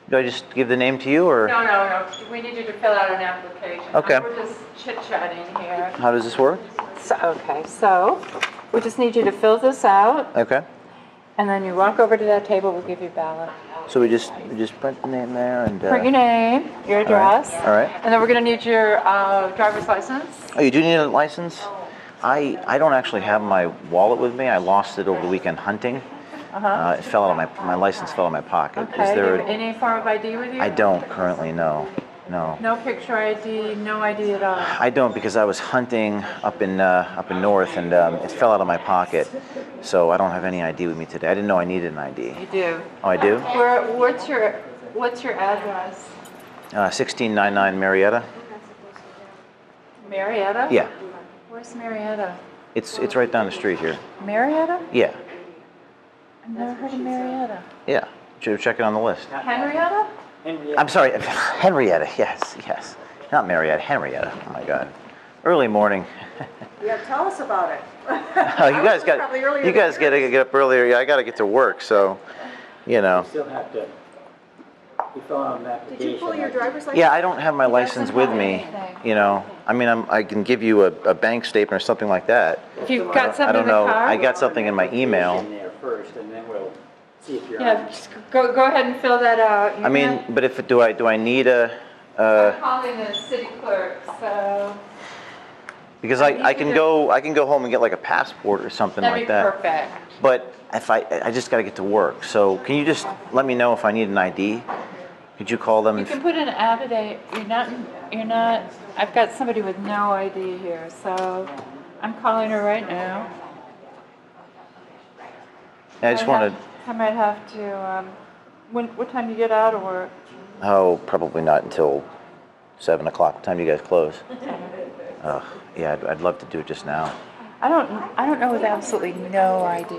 Do I just give the name to you, or? No. We need you to fill out an application. Okay. We're just chit-chatting here. How does this work? So we just need you to fill this out, Okay. and then you walk over to that table. We'll give you a ballot. So we just print the name there and. Print your name, your address. All right. And then we're going to need your driver's license. Oh, you do need a license? I don't actually have my wallet with me. I lost it over the weekend hunting. It fell out of my license fell out of my pocket. Okay. Is there Any form of ID with you? I don't currently, no. No picture ID, no ID at all. I don't, because I was hunting up in north, and it fell out of my pocket. So I don't have any ID with me today. I didn't know I needed an ID. You do. Oh, I do? What's your address? 1699 Marietta. Marietta? Yeah. Where's Marietta? It's right down the street here. Marietta? Yeah. I've never heard of Marietta. Yeah. Should check it on the list. Henrietta? I'm sorry, Henrietta. Yes. Not Marietta, Henrietta. Oh my God. Early morning. Yeah, tell us about it. Oh, you guys got to get up earlier. Yeah, I got to get to work, so You still have to, you fill out an application. Did you pull your driver's license? yeah, I don't have my license with me. I mean, I can give you a bank statement or something like that. If you've got I something don't in the know. car? I got something in my email. In there first, and then we'll see if you're Yeah, on. just go ahead and fill that out. I mean, but do I need a? I'm calling the city clerk, so Because I can go home and get like a passport or something that'd like be that. perfect. But if I just got to get to work. So can you just let me know if I need an ID? Could you call them? You can put in an affidavit. You're not. I've got somebody with no ID here, so I'm calling her right now. I just wanted. I might have to. What time do you get out of work? Oh, probably not until 7 o'clock. What time do you guys close? Yeah, I'd love to do it just now. I don't know with absolutely no ID.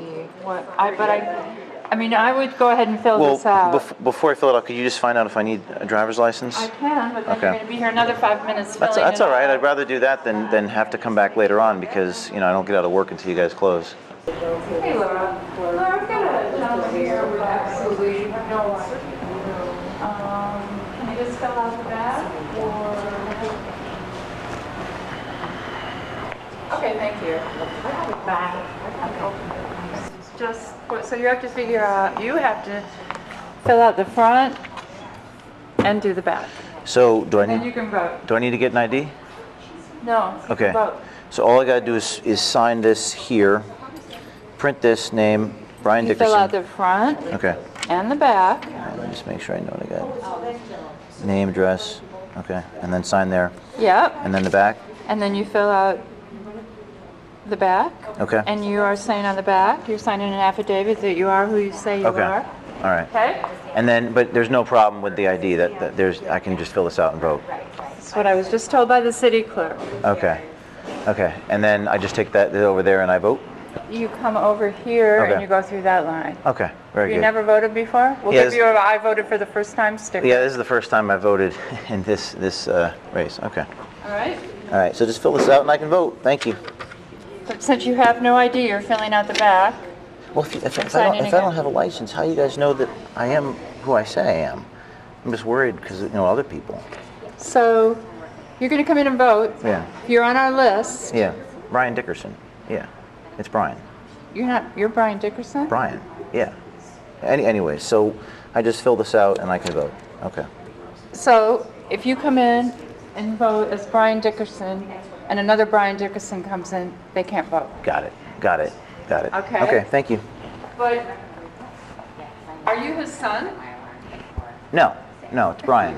I mean, I would go ahead and fill this out. Before I fill it out, could you just find out if I need a driver's license? I can, but then Okay. you're going to be here another 5 minutes filling That's it all right. out. I'd rather do that than have to come back later on because I don't get out of work until you guys close. Hey, Laura. Laura, I've got a gentleman here with absolutely no ID. Can you just fill out the back, or? Okay, thank you. Just, so you have to figure out, you have to fill out the front and do the back. So do I Then you need can vote. to get an ID? No, you Okay. can vote. So all I gotta do is sign this here, print this name, Brian You Dickerson. fill out the front Okay. and the back. Let me just make sure I know what I got. Name, address. Okay, and then sign there, Yep. and then the back. And then you fill out the back. Okay. And you are saying on the back, you're signing an affidavit that you are who you say you Okay. are. All right. Okay? And then, but there's no problem with the ID. I can just fill this out and vote. That's what I was just told by the city clerk. Okay. And then I just take that over there and I vote. You come over here Okay. and you go through that line. Okay. Very You good. never voted before? We'll Yeah, give you a I voted for the first time sticker. Yeah, this is the first time I voted in this race. Okay. All right? All right. So just fill this out and I can vote. Thank you. But since you have no ID, you're filling out the back. Well, if I Sign in don't again. have a license, how do you guys know that I am who I say I am? I'm just worried because other people. So you're going to come in and vote. Yeah. You're on our list. Yeah. Brian Dickerson. Yeah. It's Brian. You're Brian Dickerson? Brian. Yeah. Anyway, so I just fill this out and I can vote. Okay. So if you come in and vote as Brian Dickerson and another Brian Dickerson comes in, they can't vote. Got it. Okay. Okay. Thank you. But are you his son? No, it's Brian.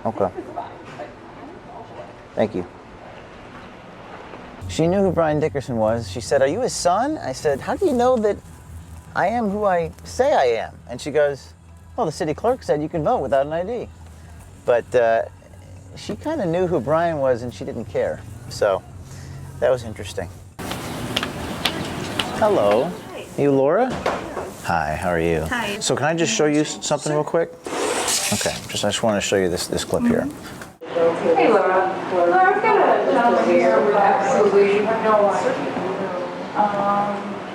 Okay. Thank you. She knew who Brian Dickerson was. She said, "Are you his son?" I said, "How do you know that I am who I say I am?" And she goes, "Well, the city clerk said you can vote without an ID." But she kind of knew who Brian was and she didn't care. So that was interesting. Hello. You Laura? Hi, how are you? Hi. So can I just show you something real quick? Okay, I just want to show you this clip here. Hey, Laura. Laura, I've got a gentleman here with absolutely no ID.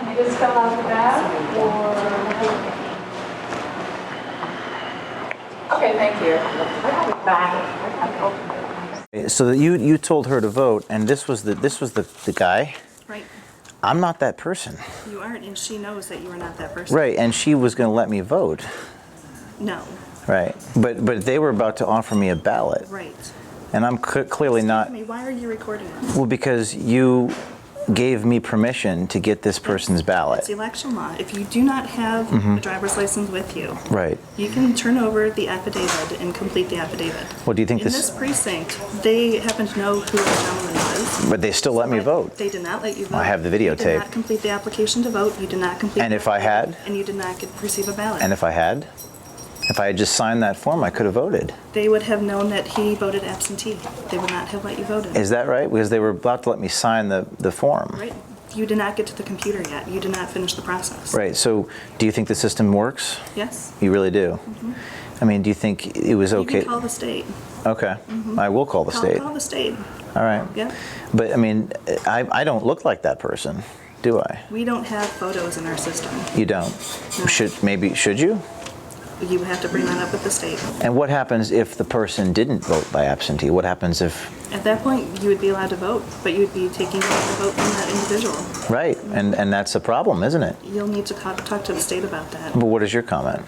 Can you just fill out the back, or? Okay, thank you. Bye. So that you told her to vote, and this was the guy. Right. I'm not that person. You aren't, and she knows that you are not that person. Right, and she was going to let me vote. No. Right, but they were about to offer me a ballot, Right. and I'm clearly not. Why are you recording this? Well, because you gave me permission to get this person's It's ballot. election law. If you do not have a driver's license with you, Right. you can turn over the affidavit and complete the affidavit. Well, do you think In this precinct, they happen to know who the gentleman was. But they still let me vote. They did not let you vote. I have the You videotape. did not complete the application to vote. You did not complete. And the if I affidavit, had? and you did not receive a ballot. And if I had just signed that form, I could have voted. They would have known that he voted absentee. They would not have let you vote. Is that right? Because they were about to let me sign the form. Right. You did not get to the computer yet. You did not finish the process. Right. So, do you think the system works? Yes. You really do. I mean, do you think it was okay? You can call the state. Okay. I will call the state. Call the state. All right. Yeah. But I mean, I don't look like that person, do I? We don't have photos in our system. You don't. No. Should you? You would have to bring that up with the state. And what happens if the person didn't vote by absentee? What happens if? At that point, you would be allowed to vote, but you would be taking the vote from that individual. Right. And that's a problem, isn't it? You'll need to talk to the state about that. But what is your comment?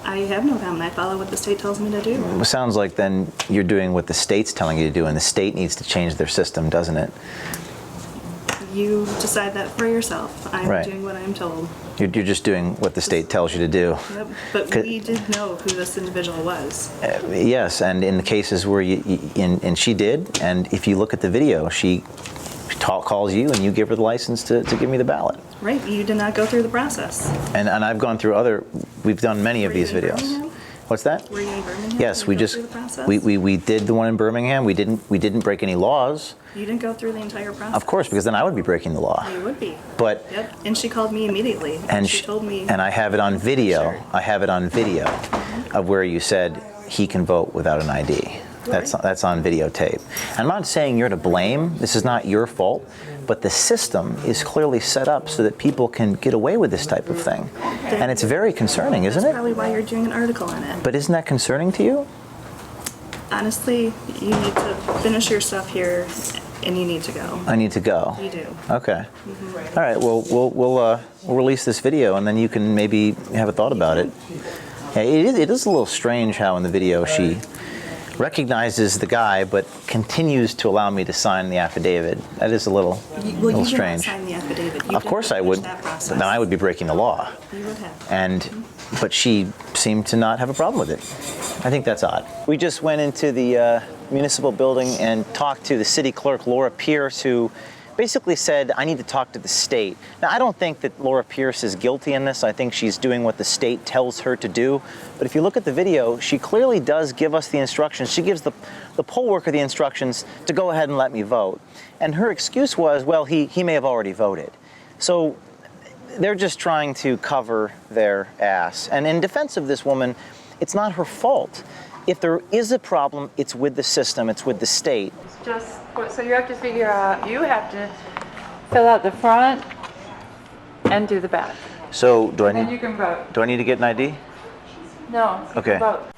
I have no comment. I follow what the state tells me to do. It sounds like then you're doing what the state's telling you to do, and the state needs to change their system, doesn't it? You decide that for yourself. I'm Right. doing what I'm told. You're just doing what the state tells you to do. Yep. But we did know who this individual was. Yes, and in the cases where and she did, and if you look at the video, she calls you and you give her the license to give me the ballot. Right. You did not go through the process. And I've gone through we've done many of Were you these in videos. Birmingham? What's that? Were you in Birmingham? Yes, Did we you go just through the process? we did the one in Birmingham. We didn't break any laws. You didn't go through the entire process. Of course, because then I would be breaking the law. You would be. But Yep. And she called me immediately. and she told me. and I have it on video. Sure. I have it on video of where you said he can vote without an ID. That's on videotape. I'm not saying you're to blame. This is not your fault, but the system is clearly set up so that people can get away with this type of thing, and it's very concerning, isn't That's it? probably why you're doing an article on it. But isn't that concerning to you? Honestly, you need to finish your stuff here, and you need to go. I need to go. You do. Okay. All right. Well, we'll release this video, and then you can maybe have a thought about it. Yeah, it is a little strange how in the video she recognizes the guy, but continues to allow me to sign the affidavit. That is a little You strange. did not sign the affidavit. You Of did course not I finish would. that process. Then I would be breaking the law. You would have. But she seemed to not have a problem with it. I think that's odd. We just went into the municipal building and talked to the city clerk, Laura Pierce, who basically said, I need to talk to the state. Now, I don't think that Laura Pierce is guilty in this. I think she's doing what the state tells her to do. But if you look at the video, she clearly does give us the instructions. She gives the poll worker the instructions to go ahead and let me vote. And her excuse was, well, he may have already voted. So they're just trying to cover their ass. And in defense of this woman, it's not her fault. If there is a problem, it's with the system, it's with the state. Just, so you have to figure out, you have to fill out the front and do the back. So do I And then you can vote. need to get an ID? No, you Okay. can vote.